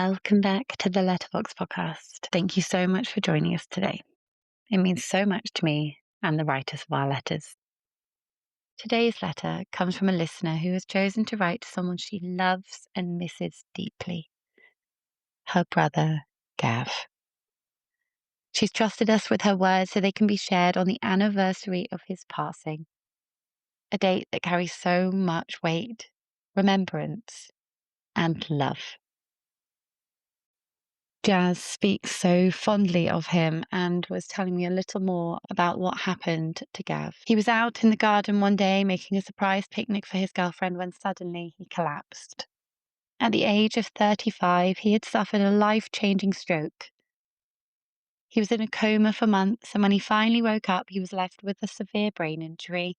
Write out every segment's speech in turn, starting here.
Welcome back to the Letterbox Podcast. Thank you so much for joining us today. It means so much to me and the writers of our letters. Today's letter comes from a listener who has chosen to write to someone she loves and misses deeply. Her brother, Gav. She's trusted us with her words so they can be shared on the anniversary of his passing. A date that carries so much weight, remembrance, and love. Jazz speaks so fondly of him and was telling me a little more about what happened to Gav. He was out in the garden one day making a surprise picnic for his girlfriend when suddenly he collapsed. At the age of 35, he had suffered a life-changing stroke. He was in a coma for months, and when he finally woke up, he was left with a severe brain injury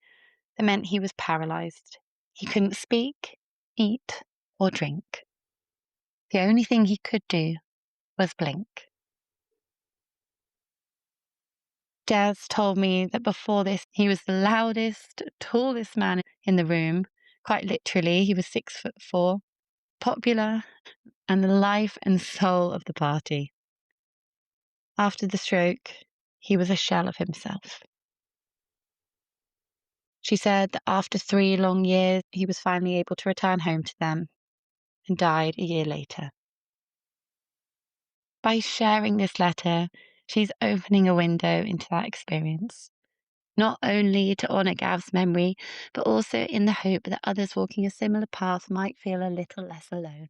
that meant he was paralyzed. He couldn't speak, eat, or drink. The only thing he could do was blink. Jazz told me that before this, he was the loudest, tallest man in the room. Quite literally, he was 6'4", popular, and the life and soul of the party. After the stroke, he was a shell of himself. She said that after 3 long years, he was finally able to return home to them and died a year later. By sharing this letter, she's opening a window into that experience. Not only to honour Gav's memory, but also in the hope that others walking a similar path might feel a little less alone.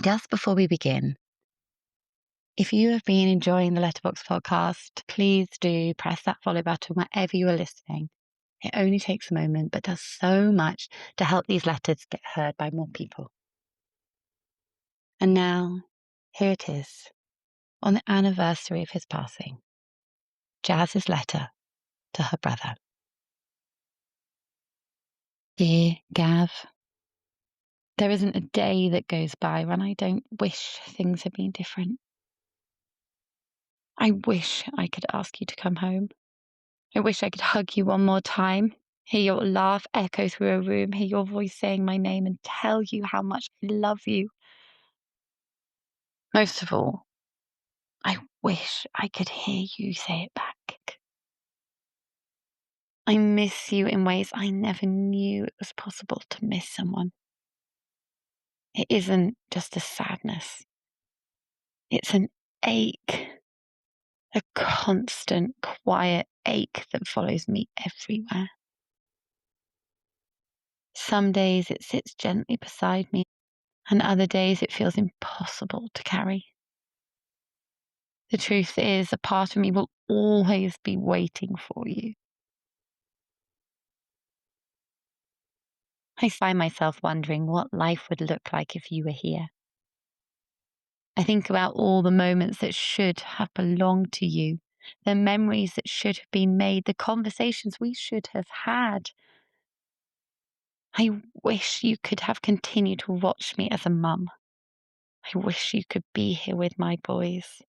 Just before we begin, if you have been enjoying the Letterbox podcast, please do press that follow button wherever you are listening. It only takes a moment, but does so much to help these letters get heard by more people. And now, here it is, on the anniversary of his passing, Jazz's letter to her brother. Dear Gav, there isn't a day that goes by when I don't wish things had been different. I wish I could ask you to come home. I wish I could hug you one more time, hear your laugh echo through a room, hear your voice saying my name and tell you how much I love you. Most of all, I wish I could hear you say it back. I miss you in ways I never knew it was possible to miss someone. It isn't just a sadness. It's an ache. A constant, quiet ache that follows me everywhere. Some days it sits gently beside me, and other days it feels impossible to carry. The truth is, a part of me will always be waiting for you. I find myself wondering what life would look like if you were here. I think about all the moments that should have belonged to you, the memories that should have been made, the conversations we should have had. I wish you could have continued to watch me as a mum. I wish you could be here with my boys.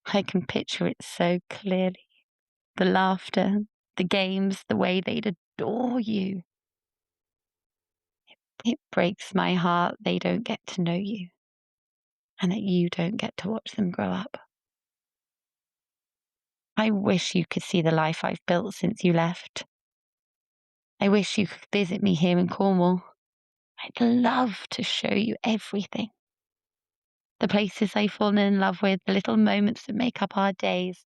I can picture it so clearly. The laughter, the games, the way they'd adore you. It breaks my heart they don't get to know you and that you don't get to watch them grow up. I wish you could see the life I've built since you left. I wish you could visit me here in Cornwall. I'd love to show you everything. The places I've fallen in love with, the little moments that make up our days,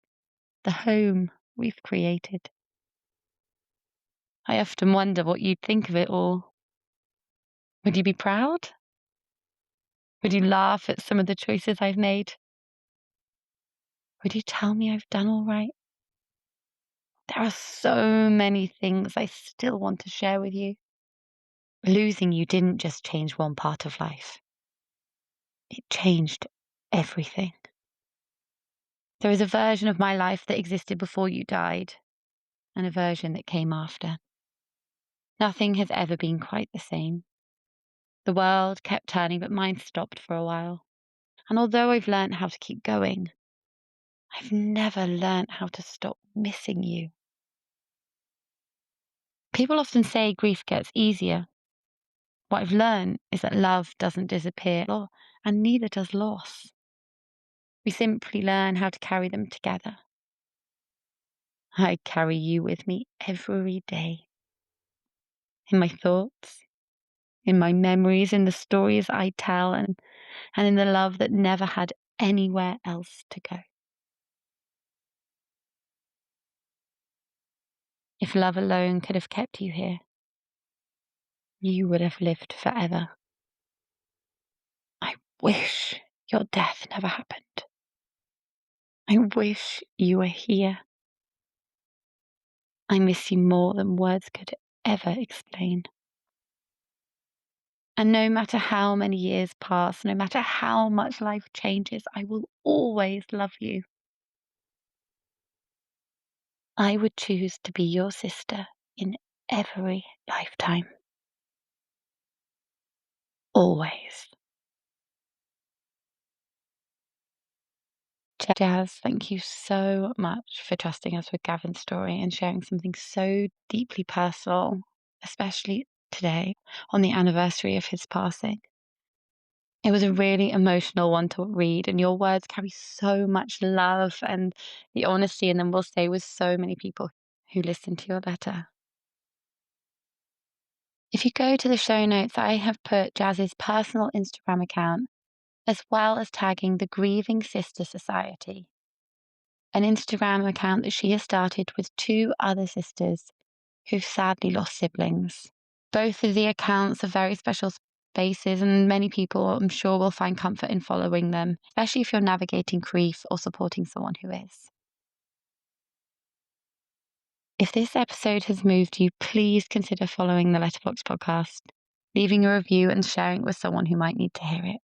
the home we've created. I often wonder what you'd think of it all. Would you be proud? Would you laugh at some of the choices I've made? Would you tell me I've done all right? There are so many things I still want to share with you. Losing you didn't just change one part of life. It changed everything. There is a version of my life that existed before you died, and a version that came after. Nothing has ever been quite the same. The world kept turning, but mine stopped for a while. And although I've learned how to keep going, I've never learned how to stop missing you. People often say grief gets easier. What I've learned is that love doesn't disappear, and neither does loss. We simply learn how to carry them together. I carry you with me every day, in my thoughts, in my memories, in the stories I tell, and in the love that never had anywhere else to go. If love alone could have kept you here, you would have lived forever. I wish your death never happened. I wish you were here. I miss you more than words could ever explain. And no matter how many years pass, no matter how much life changes, I will always love you. I would choose to be your sister in every lifetime. Always. Jazz, thank you so much for trusting us with Gavin's story and sharing something so deeply personal, especially today on the anniversary of his passing. It was a really emotional one to read, and your words carry so much love, and the honesty in them will stay with so many people who listen to your letter. If you go to the show notes, I have put Jazz's personal Instagram account, as well as tagging the Grieving Sister Society, an Instagram account that she has started with two other sisters who've sadly lost siblings. Both of the accounts are very special spaces, and many people, I'm sure, will find comfort in following them, especially if you're navigating grief or supporting someone who is. If this episode has moved you, please consider following the Letterbox Podcast, leaving a review and sharing it with someone who might need to hear it.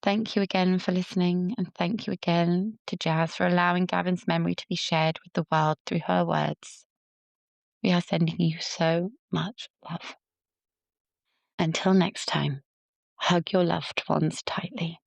Thank you again for listening, and thank you again to Jazz for allowing Gavin's memory to be shared with the world through her words. We are sending you so much love. Until next time, hug your loved ones tightly.